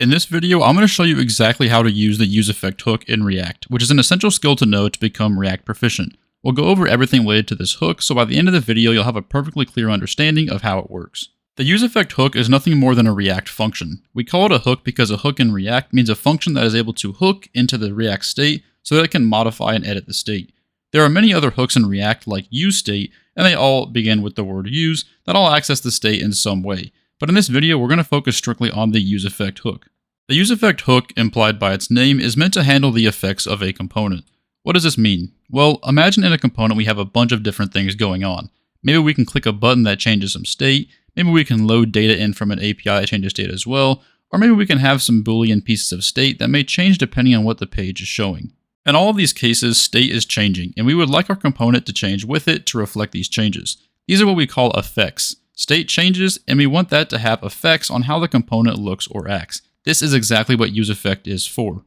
In this video, I'm going to show you exactly how to use the useEffect hook in React, which is an essential skill to know to become React proficient. We'll go over everything related to this hook, so by the end of the video, you'll have a perfectly clear understanding of how it works. The useEffect hook is nothing more than a React function. We call it a hook because a hook in React means a function that is able to hook into the React state so that it can modify and edit the state. There are many other hooks in React like useState, and they all begin with the word use that all access the state in some way. But in this video, we're going to focus strictly on the useEffect hook. The useEffect hook, implied by its name, is meant to handle the effects of a component. What does this mean? Well, imagine in a component we have a bunch of different things going on. Maybe we can click a button that changes some state, maybe we can load data in from an API that changes state as well, or maybe we can have some Boolean pieces of state that may change depending on what the page is showing. In all of these cases, state is changing, and we would like our component to change with it to reflect these changes. These are what we call effects. State changes, and we want that to have effects on how the component looks or acts. This is exactly what useEffect is for.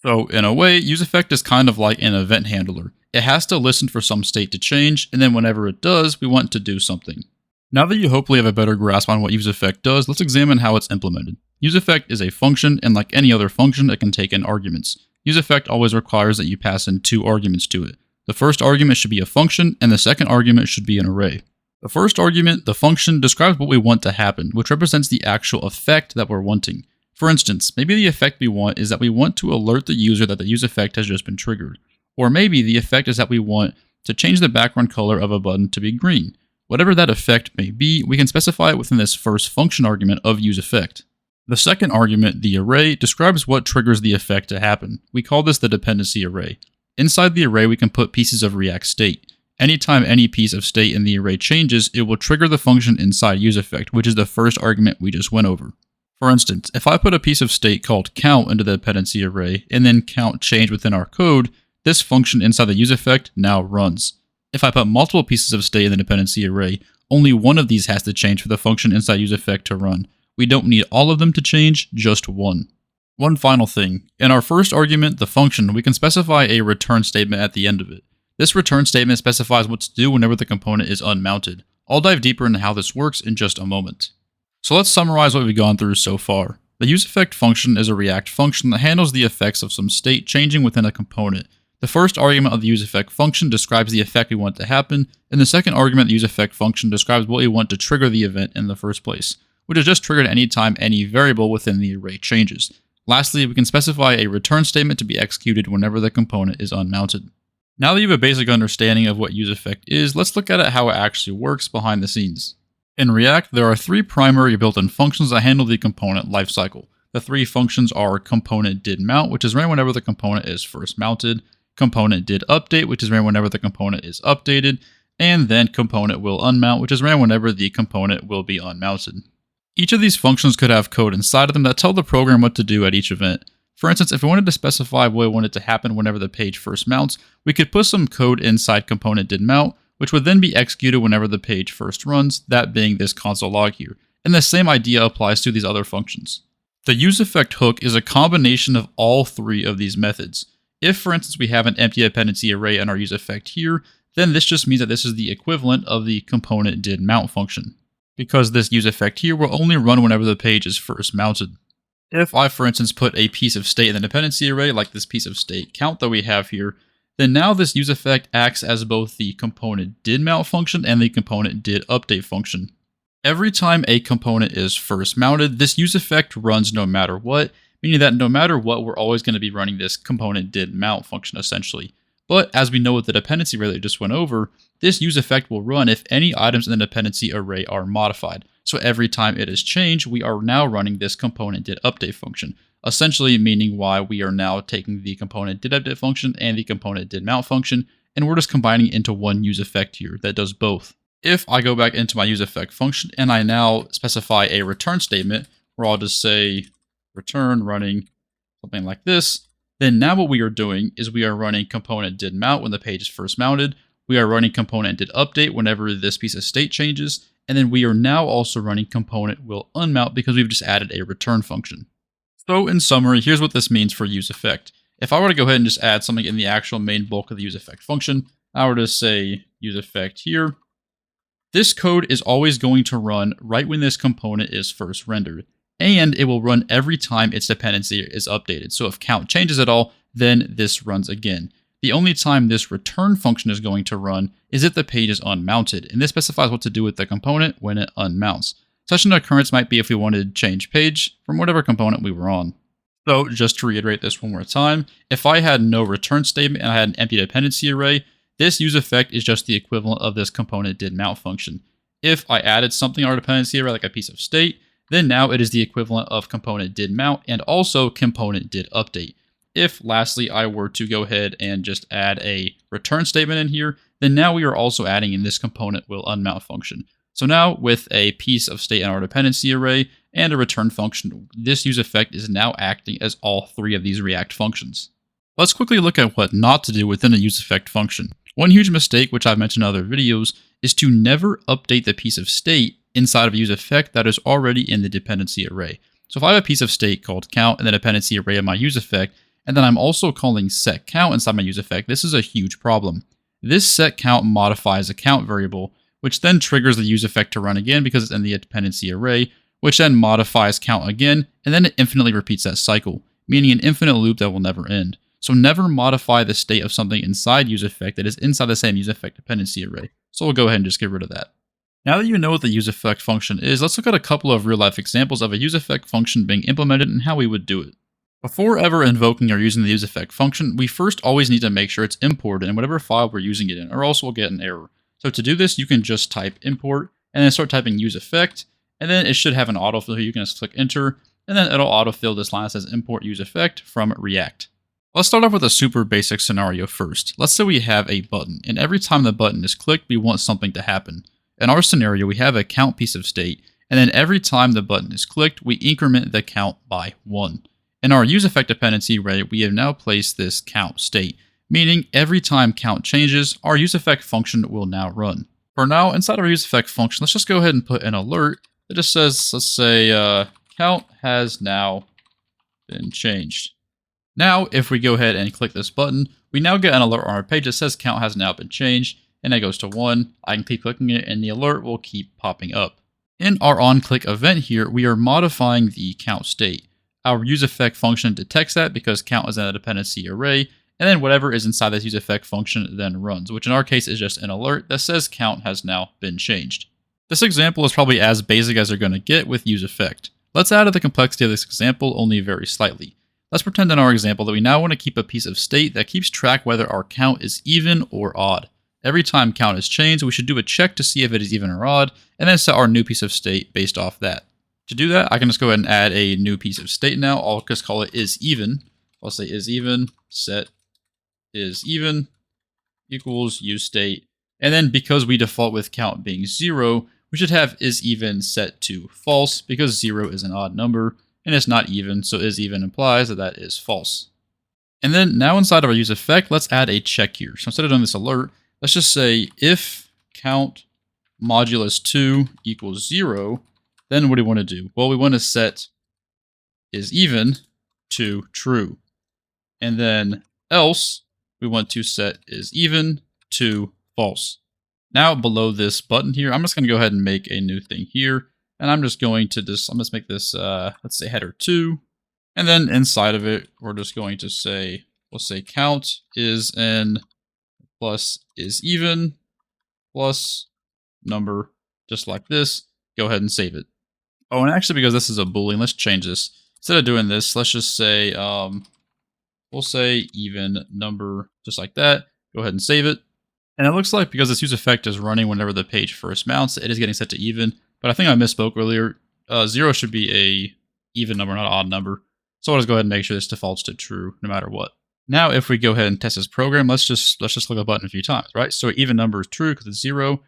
So in a way, useEffect is kind of like an event handler. It has to listen for some state to change, and then whenever it does, we want to do something. Now that you hopefully have a better grasp on what useEffect does, let's examine how it's implemented. useEffect is a function, and like any other function, it can take in arguments. useEffect always requires that you pass in two arguments to it. The first argument should be a function, and the second argument should be an array. The first argument, the function, describes what we want to happen, which represents the actual effect that we're wanting. For instance, maybe the effect we want is that we want to alert the user that the useEffect has just been triggered. Or maybe the effect is that we want to change the background color of a button to be green. Whatever that effect may be, we can specify it within this first function argument of useEffect. The second argument, the array, describes what triggers the effect to happen. We call this the dependency array. Inside the array, we can put pieces of React state. Anytime any piece of state in the array changes, it will trigger the function inside useEffect, which is the first argument we just went over. For instance, if I put a piece of state called count into the dependency array, and then count change within our code, this function inside the useEffect now runs. If I put multiple pieces of state in the dependency array, only one of these has to change for the function inside useEffect to run. We don't need all of them to change, just one. One final thing. In our first argument, the function, we can specify a return statement at the end of it. This return statement specifies what to do whenever the component is unmounted. I'll dive deeper into how this works in just a moment. So let's summarize what we've gone through so far. The useEffect function is a React function that handles the effects of some state changing within a component. The first argument of the useEffect function describes the effect we want to happen, and the second argument of the useEffect function describes what we want to trigger the event in the first place, which is just triggered anytime any variable within the array changes. Lastly, we can specify a return statement to be executed whenever the component is unmounted. Now that you have a basic understanding of what useEffect is, let's look at how it actually works behind the scenes. In React, there are three primary built-in functions that handle the component lifecycle. The three functions are component did mount, which is ran whenever the component is first mounted, component did update, which is ran whenever the component is updated, and then component will unmount, which is ran whenever the component will be unmounted. Each of these functions could have code inside of them that tell the program what to do at each event. For instance, if we wanted to specify what we wanted to happen whenever the page first mounts, we could put some code inside component did mount, which would then be executed whenever the page first runs, that being this console log here. And the same idea applies to these other functions. The useEffect hook is a combination of all three of these methods. If, for instance, we have an empty dependency array in our useEffect here, then this just means that this is the equivalent of the component did mount function, because this useEffect here will only run whenever the page is first mounted. If I, for instance, put a piece of state in the dependency array, like this piece of state count that we have here, then now this useEffect acts as both the component did mount function and the component did update function. Every time a component is first mounted, this useEffect runs no matter what, meaning that no matter what, we're always going to be running this component did mount function essentially. But as we know with the dependency array that we just went over, this useEffect will run if any items in the dependency array are modified. So every time it is changed, we are now running this component did update function. Essentially meaning why we are now taking the component did update function and the component did mount function, and we're just combining it into one useEffect here that does both. If I go back into my useEffect function and I now specify a return statement where I'll just say return running something like this, then now what we are doing is we are running component did mount when the page is first mounted, we are running component did update whenever this piece of state changes, and then we are now also running component will unmount because we've just added a return function. So in summary, here's what this means for useEffect. If I were to go ahead and just add something in the actual main bulk of the useEffect function, I were to say useEffect here, this code is always going to run right when this component is first rendered. and it will run every time its dependency is updated. So if count changes at all, then this runs again. The only time this return function is going to run is if the page is unmounted, and this specifies what to do with the component when it unmounts. Such an occurrence might be if we wanted to change page from whatever component we were on. So just to reiterate this one more time, if I had no return statement and I had an empty dependency array, this useEffect is just the equivalent of this component did mount function. If I added something on our dependency array like a piece of state, then now it is the equivalent of component did mount and also component did update. If lastly I were to go ahead and just add a return statement in here, then now we are also adding in this component will unmount function. So now with a piece of state in our dependency array and a return function, this useEffect is now acting as all three of these React functions. Let's quickly look at what not to do within a useEffect function. One huge mistake, which I've mentioned in other videos, is to never update the piece of state inside of a useEffect that is already in the dependency array. So if I have a piece of state called count in the dependency array of my useEffect, and then I'm also calling setCount inside my useEffect, this is a huge problem. This setCount modifies a count variable, which then triggers the useEffect to run again because it's in the dependency array, which then modifies count again, and then it infinitely repeats that cycle, meaning an infinite loop that will never end. So never modify the state of something inside useEffect that is inside the same useEffect dependency array. So we'll go ahead and just get rid of that. Now that you know what the useEffect function is, let's look at a couple of real-life examples of a useEffect function being implemented and how we would do it. Before ever invoking or using the useEffect function, we first always need to make sure it's imported in whatever file we're using it in, or else we'll get an error. So to do this, you can just type import, and then start typing useEffect, and then it should have an autofill here. You can just click enter, and then it'll autofill this line that says import useEffect from React. Let's start off with a super basic scenario first. Let's say we have a button, and every time the button is clicked, we want something to happen. In our scenario, we have a count piece of state, and then every time the button is clicked, we increment the count by 1. In our useEffect dependency array, we have now placed this count state, meaning every time count changes, our useEffect function will now run. For now, inside of our useEffect function, let's just go ahead and put an alert that just says, let's say, count has now been changed. Now, if we go ahead and click this button, we now get an alert on our page that says count has now been changed, and it goes to 1. I can keep clicking it, and the alert will keep popping up. In our onClick event here, we are modifying the count state. Our useEffect function detects that because count is in a dependency array, and then whatever is inside this useEffect function then runs, which in our case is just an alert that says count has now been changed. This example is probably as basic as you're going to get with useEffect. Let's add to the complexity of this example only very slightly. Let's pretend in our example that we now want to keep a piece of state that keeps track whether our count is even or odd. Every time count is changed, we should do a check to see if it is even or odd, and then set our new piece of state based off that. To do that, I can just go ahead and add a new piece of state now. I'll just call it isEven. I'll say isEven, set isEven equals useState. And then because we default with count being 0, we should have isEven set to false because 0 is an odd number and it's not even, so isEven implies that that is false. And then now inside of our useEffect, let's add a check here. So instead of doing this alert, let's just say if count modulus 2 equals 0, then what do we want to do? Well, we want to set isEven to true. And then else, we want to set isEven to false. Now below this button here, I'm just going to go ahead and make a new thing here. And I'm just going to let's make this, let's say header 2. And then inside of it, we're just going to say, we'll say count is n plus isEven plus number, just like this. Go ahead and save it. Oh, and actually, because this is a Boolean, let's change this. Instead of doing this, let's just say, we'll say even number, just like that. Go ahead and save it. And it looks like because this useEffect is running whenever the page first mounts, it is getting set to even. But I think I misspoke earlier. 0 should be a even number, not an odd number. So I'll just go ahead and make sure this defaults to true no matter what. Now, if we go ahead and test this program, let's just click the button a few times, right? So even number is true because it's 0.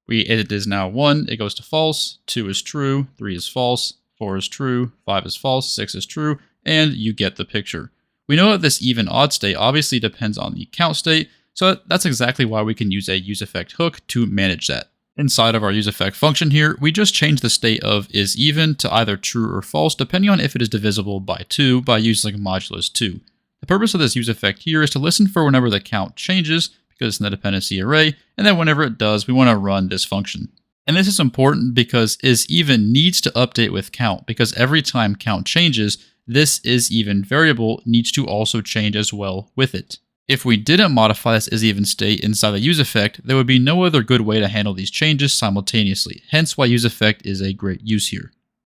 It is now 1, it goes to false, 2 is true, 3 is false, 4 is true, 5 is false, 6 is true, and you get the picture. We know that this even odd state obviously depends on the count state, so that's exactly why we can use a useEffect hook to manage that. Inside of our useEffect function here, we just change the state of isEven to either true or false, depending on if it is divisible by 2 by using modulus 2. The purpose of this useEffect here is to listen for whenever the count changes, because it's in the dependency array, and then whenever it does, we want to run this function. And this is important because isEven needs to update with count, because every time count changes, this isEven variable needs to also change as well with it. If we didn't modify this isEven state inside the useEffect, there would be no other good way to handle these changes simultaneously, hence why useEffect is a great use here.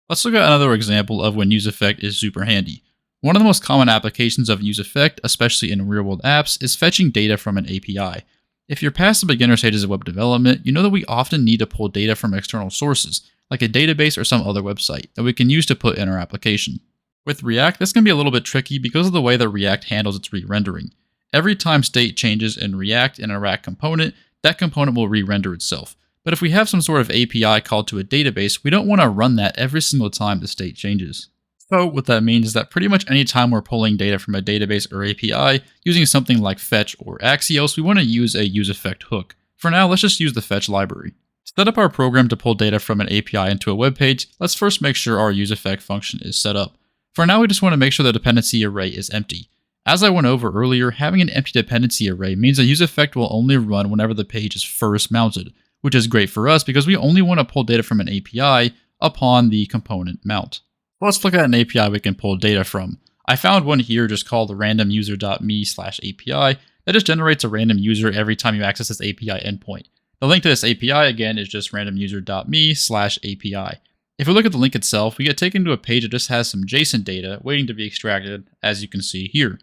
Let's look at another example of when useEffect is super handy. One of the most common applications of useEffect, especially in real-world apps, is fetching data from an API. If you're past the beginner stages of web development, you know that we often need to pull data from external sources, like a database or some other website, that we can use to put in our application. With React, this can be a little bit tricky because of the way that React handles its re-rendering. Every time state changes in React in a React component, that component will re-render itself. But if we have some sort of API called to a database, we don't want to run that every single time the state changes. So what that means is that pretty much any time we're pulling data from a database or API, using something like fetch or Axios, we want to use a useEffect hook. For now, let's just use the fetch library. To set up our program to pull data from an API into a web page, let's first make sure our useEffect function is set up. For now, we just want to make sure the dependency array is empty. As I went over earlier, having an empty dependency array means that useEffect will only run whenever the page is first mounted, which is great for us because we only want to pull data from an API upon the component mount. Let's look at an API we can pull data from. I found one here just called randomuser.me/API that just generates a random user every time you access this API endpoint. The link to this API again is just randomuser.me/API. If we look at the link itself, we get taken to a page that just has some JSON data waiting to be extracted, as you can see here.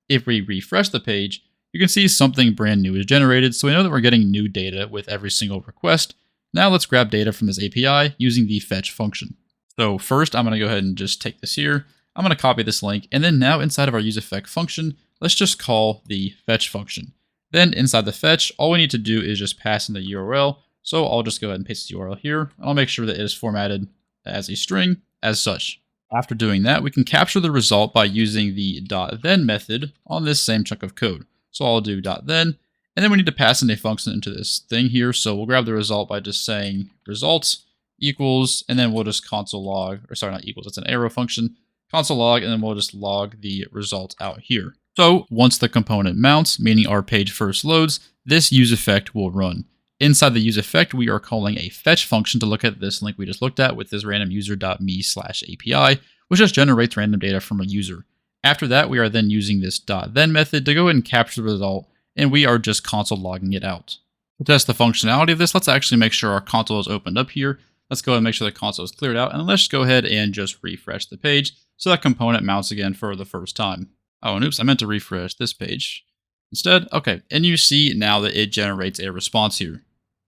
If we refresh the page, you can see something brand new is generated, so we know that we're getting new data with every single request. Now let's grab data from this API using the fetch function. So first, I'm going to go ahead and just take this here. I'm going to copy this link, and then now inside of our useEffect function, let's just call the fetch function. Then inside the fetch, all we need to do is just pass in the URL. So I'll just go ahead and paste the URL here. I'll make sure that it is formatted as a string as such. After doing that, we can capture the result by using the .then method on this same chunk of code. So I'll do .then, and then we need to pass in a function into this thing here. So we'll grab the result by just saying results equals, and then we'll just console log, or sorry, not equals, it's an arrow function, console log, and then we'll just log the result out here. So once the component mounts, meaning our page first loads, this useEffect will run. Inside the useEffect, we are calling a fetch function to look at this link we just looked at with this randomuser.me/API, which just generates random data from a user. After that, we are then using this .then method to go ahead and capture the result, and we are just console logging it out. To test the functionality of this, let's actually make sure our console is opened up here. Let's go ahead and make sure the console is cleared out, and let's go ahead and just refresh the page so that component mounts again for the first time. Oh, and oops, I meant to refresh this page instead. Okay, and you see now that it generates a response here.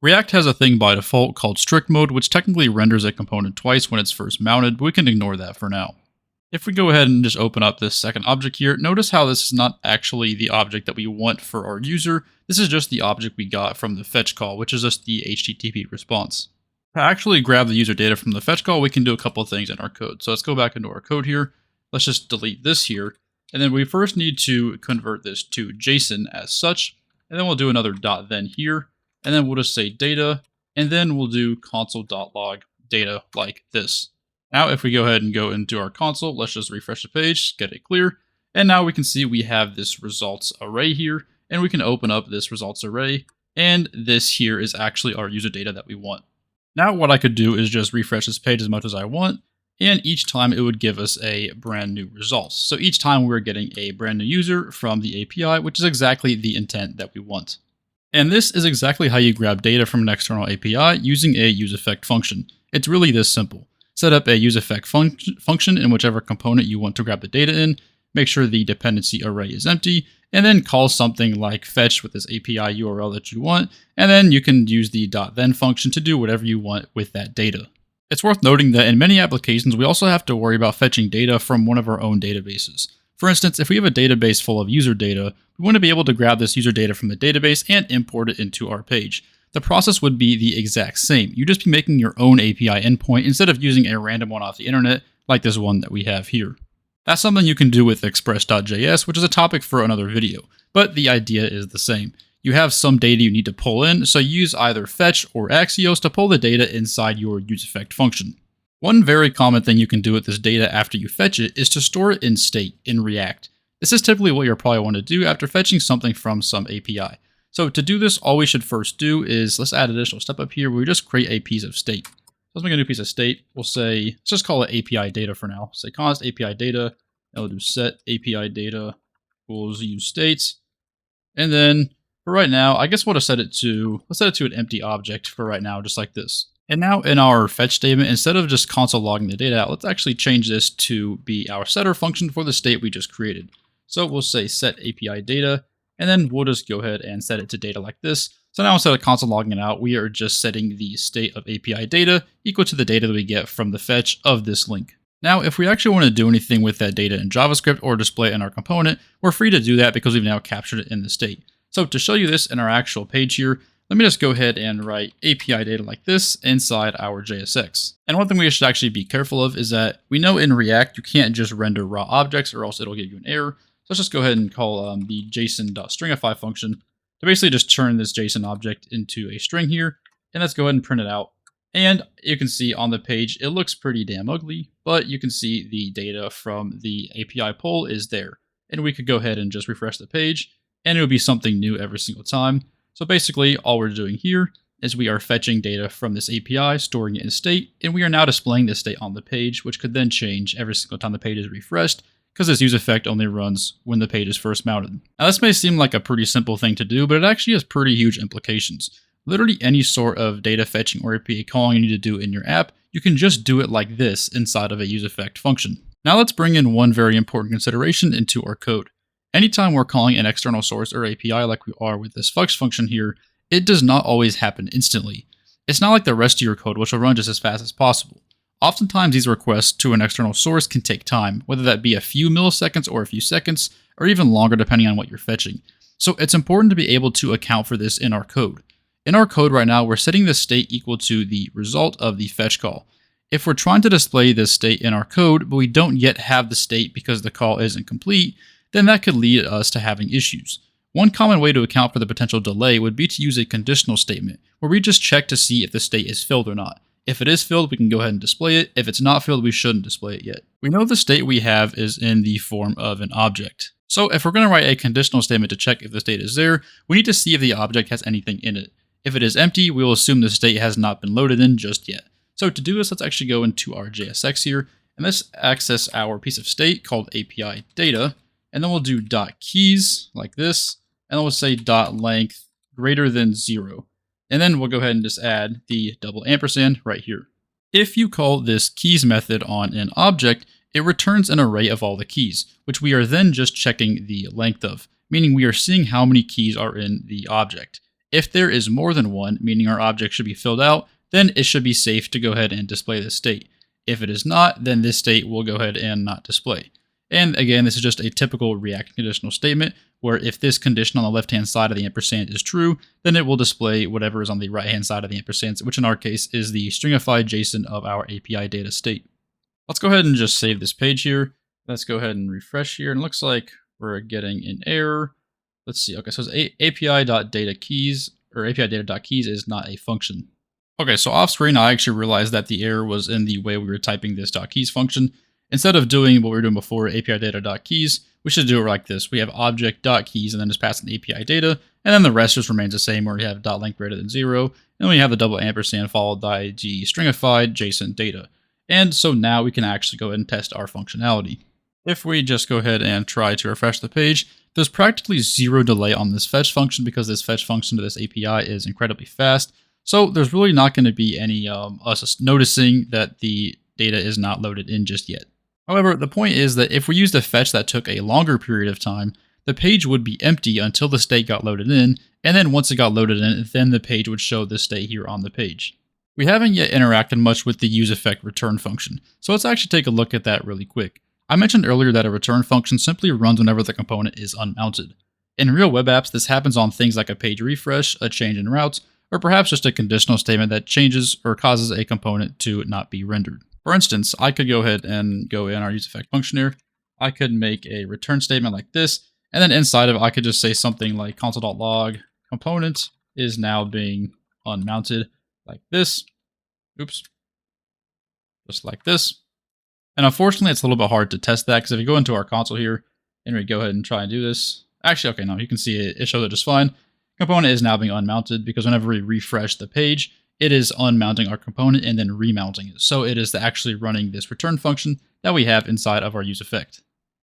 React has a thing by default called strict mode, which technically renders a component twice when it's first mounted, but we can ignore that for now. If we go ahead and just open up this second object here, notice how this is not actually the object that we want for our user. This is just the object we got from the fetch call, which is just the HTTP response. To actually grab the user data from the fetch call, we can do a couple of things in our code. So let's go back into our code here. Let's just delete this here. And then we first need to convert this to JSON as such. And then we'll do another .then here. And then we'll just say data. And then we'll do console.log data like this. Now, if we go ahead and go into our console, let's just refresh the page, get it clear. And now we can see we have this results array here. And we can open up this results array. And this here is actually our user data that we want. Now what I could do is just refresh this page as much as I want, and each time it would give us a brand new result. So each time we're getting a brand new user from the API, which is exactly the intent that we want. And this is exactly how you grab data from an external API using a useEffect function. It's really this simple. Set up a useEffect function in whichever component you want to grab the data in, make sure the dependency array is empty, and then call something like fetch with this API URL that you want, and then you can use the .then function to do whatever you want with that data. It's worth noting that in many applications, we also have to worry about fetching data from one of our own databases. For instance, if we have a database full of user data, we want to be able to grab this user data from the database and import it into our page. The process would be the exact same. You'd just be making your own API endpoint instead of using a random one off the internet like this one that we have here. That's something you can do with express.js, which is a topic for another video, but the idea is the same. You have some data you need to pull in, so use either fetch or Axios to pull the data inside your useEffect function. One very common thing you can do with this data after you fetch it is to store it in state in React. This is typically what you'll probably want to do after fetching something from some API. So to do this, all we should first do is let's add an additional step up here where we just create a piece of state. So let's make a new piece of state. We'll say, let's just call it API data for now. Say const API data, and we'll do set API data equals useState. And then for right now, I guess we'll just let's set it to an empty object for right now, just like this. And now in our fetch statement, instead of just console logging the data out, let's actually change this to be our setter function for the state we just created. So we'll say set API data, and then we'll just go ahead and set it to data like this. So now instead of console logging it out, we are just setting the state of API data equal to the data that we get from the fetch of this link. Now, if we actually want to do anything with that data in JavaScript or display it in our component, we're free to do that because we've now captured it in the state. So to show you this in our actual page here, let me just go ahead and write API data like this inside our JSX. And one thing we should actually be careful of is that we know in React, you can't just render raw objects or else it'll give you an error. So let's just go ahead and call the JSON.stringify function to basically just turn this JSON object into a string here. And let's go ahead and print it out. And you can see on the page, it looks pretty damn ugly, but you can see the data from the API poll is there. And we could go ahead and just refresh the page, and it would be something new every single time. So basically, all we're doing here is we are fetching data from this API, storing it in state, and we are now displaying this state on the page, which could then change every single time the page is refreshed, because this useEffect only runs when the page is first mounted. Now this may seem like a pretty simple thing to do, but it actually has pretty huge implications. Literally any sort of data fetching or API calling you need to do in your app, you can just do it like this inside of a useEffect function. Now let's bring in one very important consideration into our code. Anytime we're calling an external source or API like we are with this flex function here, it does not always happen instantly. It's not like the rest of your code, which will run just as fast as possible. Oftentimes these requests to an external source can take time, whether that be a few milliseconds or a few seconds, or even longer depending on what you're fetching. So it's important to be able to account for this in our code. In our code right now, we're setting the state equal to the result of the fetch call. If we're trying to display this state in our code, but we don't yet have the state because the call isn't complete, then that could lead us to having issues. One common way to account for the potential delay would be to use a conditional statement, where we just check to see if the state is filled or not. If it is filled, we can go ahead and display it. If it's not filled, we shouldn't display it yet. We know the state we have is in the form of an object. So if we're going to write a conditional statement to check if the state is there, we need to see if the object has anything in it. If it is empty, we will assume the state has not been loaded in just yet. So to do this, let's actually go into our JSX here, and let's access our piece of state called API data, and then we'll do .keys like this, and then we'll say .length greater than 0. And then we'll go ahead and just add the double ampersand right here. If you call this keys method on an object, it returns an array of all the keys, which we are then just checking the length of, meaning we are seeing how many keys are in the object. If there is more than one, meaning our object should be filled out, then it should be safe to go ahead and display this state. If it is not, then this state will go ahead and not display. And again, this is just a typical React conditional statement, where if this condition on the left-hand side of the ampersand is true, then it will display whatever is on the right-hand side of the ampersand, which in our case is the stringified JSON of our API data state. Let's go ahead and just save this page here. Let's go ahead and refresh here, and it looks like we're getting an error. Let's see. Okay, so it's API.dataKeys, or API-data.keys is not a function. Okay, so off screen, I actually realized that the error was in the way we were typing this .keys function. Instead of doing what we were doing before, API-data.keys, we should do it like this. We have object.keys and then just pass in API data, and then the rest just remains the same, where we have .length greater than 0, and we have the double ampersand followed by the stringified JSON data. And so now we can actually go ahead and test our functionality. If we just go ahead and try to refresh the page, there's practically zero delay on this fetch function because this fetch function to this API is incredibly fast. So there's really not going to be any us noticing that the data is not loaded in just yet. However, the point is that if we used a fetch that took a longer period of time, the page would be empty until the state got loaded in, and then once it got loaded in, then the page would show the state here on the page. We haven't yet interacted much with the useEffect return function, so let's actually take a look at that really quick. I mentioned earlier that a return function simply runs whenever the component is unmounted. In real web apps, this happens on things like a page refresh, a change in routes, or perhaps just a conditional statement that changes or causes a component to not be rendered. For instance, I could go ahead and go in our useEffect function here. I could make a return statement like this, and then inside of it, I could just say something like console.log component is now being unmounted like this. Oops. Just like this. And unfortunately, it's a little bit hard to test that because if you go into our console here and we go ahead and try and do this, actually, okay, no, you can see it shows it just fine. Component is now being unmounted because whenever we refresh the page, it is unmounting our component and then remounting it. So it is actually running this return function that we have inside of our useEffect.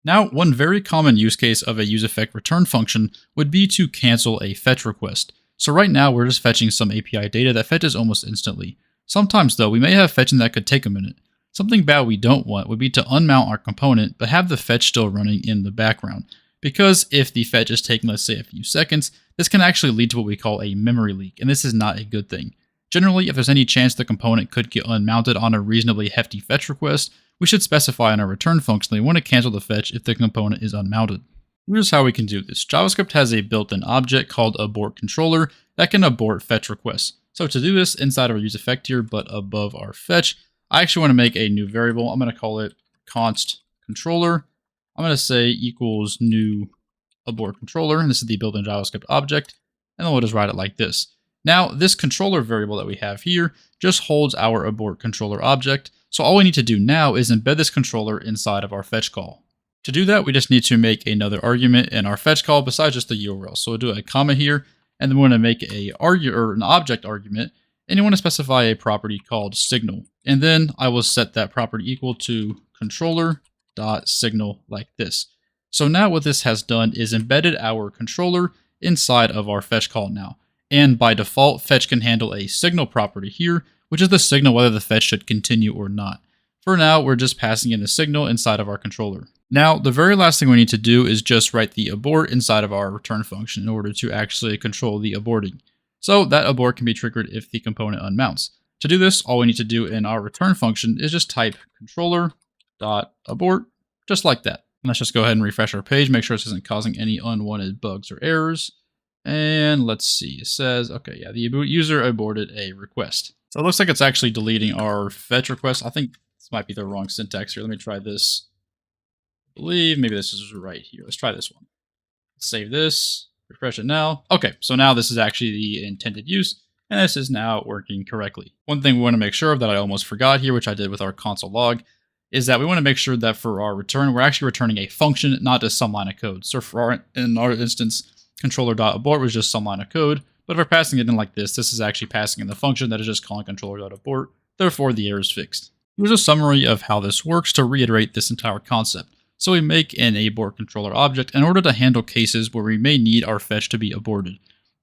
Now, one very common use case of a useEffect return function would be to cancel a fetch request. So right now, we're just fetching some API data that fetches almost instantly. Sometimes, though, we may have fetching that could take a minute. Something bad we don't want would be to unmount our component, but have the fetch still running in the background. Because if the fetch is taking, let's say, a few seconds, this can actually lead to what we call a memory leak, and this is not a good thing. Generally, if there's any chance the component could get unmounted on a reasonably hefty fetch request, we should specify in our return function that we want to cancel the fetch if the component is unmounted. Here's how we can do this. JavaScript has a built-in object called abort controller that can abort fetch requests. So to do this inside of our useEffect here, but above our fetch, I actually want to make a new variable. I'm going to call it const controller. I'm going to say equals new abort controller, and this is the built-in JavaScript object, and then we'll just write it like this. Now, this controller variable that we have here just holds our abort controller object, so all we need to do now is embed this controller inside of our fetch call. To do that, we just need to make another argument in our fetch call besides just the URL. So we'll do a comma here, and then we want to make an object argument, and you want to specify a property called signal. And then I will set that property equal to controller.signal like this. So now what this has done is embedded our controller inside of our fetch call now. And by default, fetch can handle a signal property here, which is the signal whether the fetch should continue or not. For now, we're just passing in the signal inside of our controller. Now, the very last thing we need to do is just write the abort inside of our return function in order to actually control the aborting. So that abort can be triggered if the component unmounts. To do this, all we need to do in our return function is just type controller.abort, just like that. And let's just go ahead and refresh our page, make sure this isn't causing any unwanted bugs or errors. And let's see, it says, okay, yeah, the user aborted a request. So it looks like it's actually deleting our fetch request. I think this might be the wrong syntax here. Let me try this. I believe maybe this is right here. Let's try this one. Save this, refresh it now. Okay, so now this is actually the intended use, and this is now working correctly. One thing we want to make sure of that I almost forgot here, which I did with our console log, is that we want to make sure that for our return, we're actually returning a function, not just some line of code. So in our instance, controller.abort was just some line of code, but if we're passing it in like this is actually passing in the function that is just calling controller.abort, therefore the error is fixed. Here's a summary of how this works to reiterate this entire concept. So we make an abort controller object in order to handle cases where we may need our fetch to be aborted.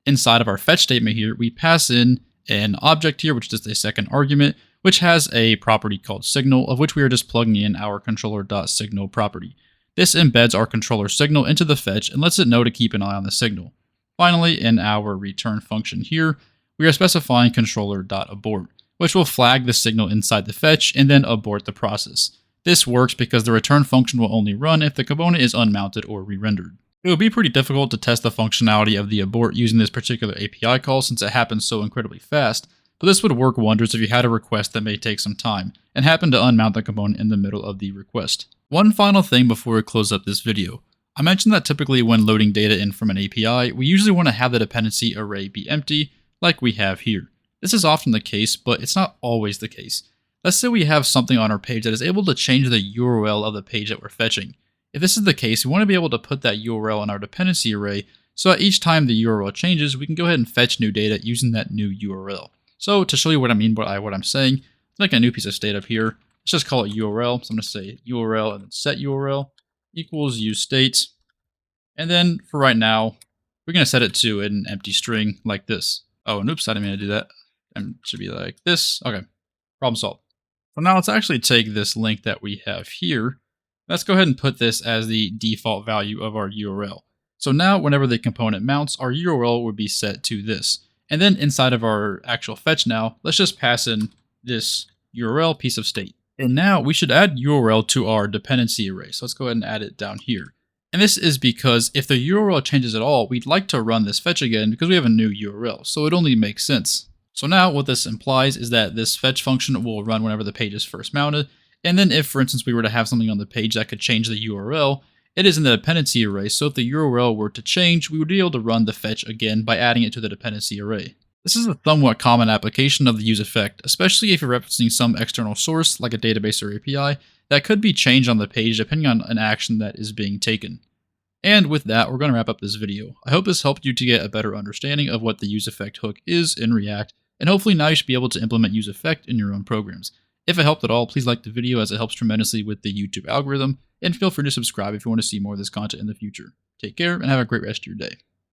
Inside of our fetch statement here, we pass in an object here, which is a second argument, which has a property called signal, of which we are just plugging in our controller.signal property. This embeds our controller signal into the fetch and lets it know to keep an eye on the signal. Finally, in our return function here, we are specifying controller.abort, which will flag the signal inside the fetch and then abort the process. This works because the return function will only run if the component is unmounted or re-rendered. It would be pretty difficult to test the functionality of the abort using this particular API call since it happens so incredibly fast, but this would work wonders if you had a request that may take some time and happen to unmount the component in the middle of the request. One final thing before we close up this video. I mentioned that typically when loading data in from an API, we usually want to have the dependency array be empty, like we have here. This is often the case, but it's not always the case. Let's say we have something on our page that is able to change the URL of the page that we're fetching. If this is the case, we want to be able to put that URL in our dependency array so that each time the URL changes, we can go ahead and fetch new data using that new URL. So to show you what I mean by what I'm saying, let's make a new piece of state up here. Let's just call it URL. So I'm going to say URL and then set URL equals useState. And then for right now, we're going to set it to an empty string like this. Oh, and oops, I didn't mean to do that. It should be like this. Okay, problem solved. So now let's actually take this link that we have here. Let's go ahead and put this as the default value of our URL. So now whenever the component mounts, our URL would be set to this. And then inside of our actual fetch now, let's just pass in this URL piece of state. And now we should add URL to our dependency array. So let's go ahead and add it down here. And this is because if the URL changes at all, we'd like to run this fetch again because we have a new URL. So it only makes sense. So now what this implies is that this fetch function will run whenever the page is first mounted. And then if, for instance, we were to have something on the page that could change the URL, it is in the dependency array. So if the URL were to change, we would be able to run the fetch again by adding it to the dependency array. This is a somewhat common application of the useEffect, especially if you're referencing some external source like a database or API that could be changed on the page depending on an action that is being taken. And with that, we're going to wrap up this video. I hope this helped you to get a better understanding of what the useEffect hook is in React, and hopefully now you should be able to implement useEffect in your own programs. If it helped at all, please like the video as it helps tremendously with the YouTube algorithm, and feel free to subscribe if you want to see more of this content in the future. Take care and have a great rest of your day.